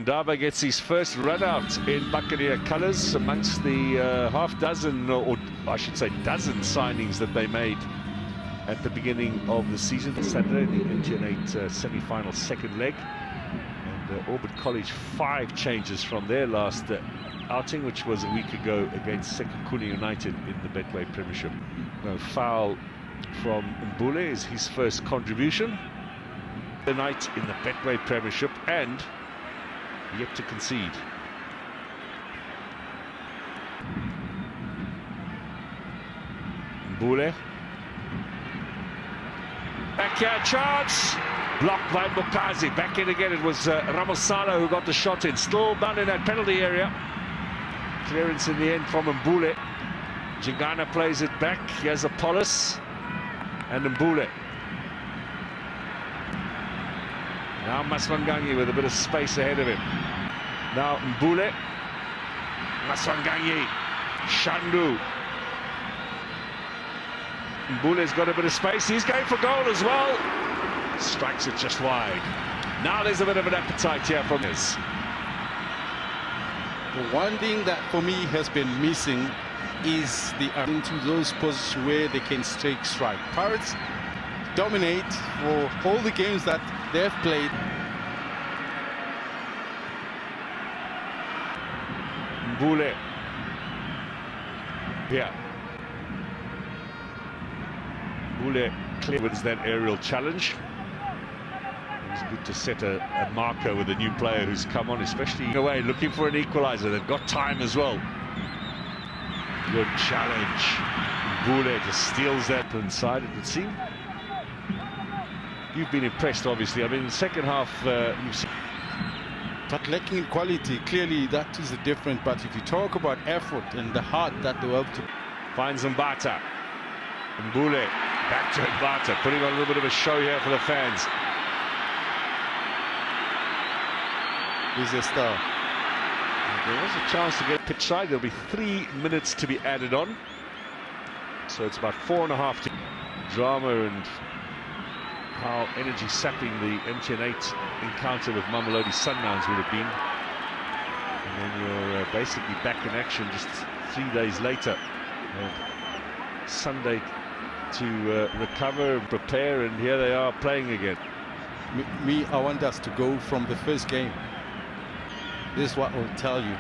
Ndaba gets his first run out in Buccaneer colours amongst the half dozen, or I should say dozen signings that they made at the beginning of the season. Saturday, the MTN8 semi-final second leg. And Orbit College 5 changes from their last outing, which was a week ago against Sekhukhune United in the Betway Premiership. No foul from Mbule is his first contribution tonight in the Betway Premiership, and yet to concede. Mbule. Backyard chance. Blocked by Mukazi. Back in again. It was Ramosala who got the shot in. Still down in that penalty area. Clearance in the end from Mbule. Jingana plays it back. Here's Apollos. And Mbule. Now Maswanganyi with a bit of space ahead of him. Now Mbule. Maswanganyi. Shandu. Mbule's got a bit of space. He's going for goal as well. Strikes it just wide. Now there's a bit of an appetite here from this. The one thing that for me has been missing is the into those positions where they can strike. Pirates dominate for all the games that they've played. Mbule. Yeah. Mbule clears that aerial challenge. It's good to set a marker with a new player who's come on, especially in a way looking for an equaliser. They've got time as well. Good challenge. Mbule just steals that inside, it would seem. You've been impressed, obviously. I mean, in the second half, you've seen. But lacking in quality, clearly that is the difference. But if you talk about effort and the heart that they have to. Finds Mbata. Mbule back to Mbata, putting on a little bit of a show here for the fans. He's a star. There was a chance to get pitch side. There'll be 3 minutes to be added on. So it's about 4.5 to drama and how energy sapping the MTN8 encounter with Mamelodi Sundowns would have been. And then you're basically back in action just 3 days later. Sunday to recover and prepare, and here they are playing again. I want us to go from the first game. This is what will tell you.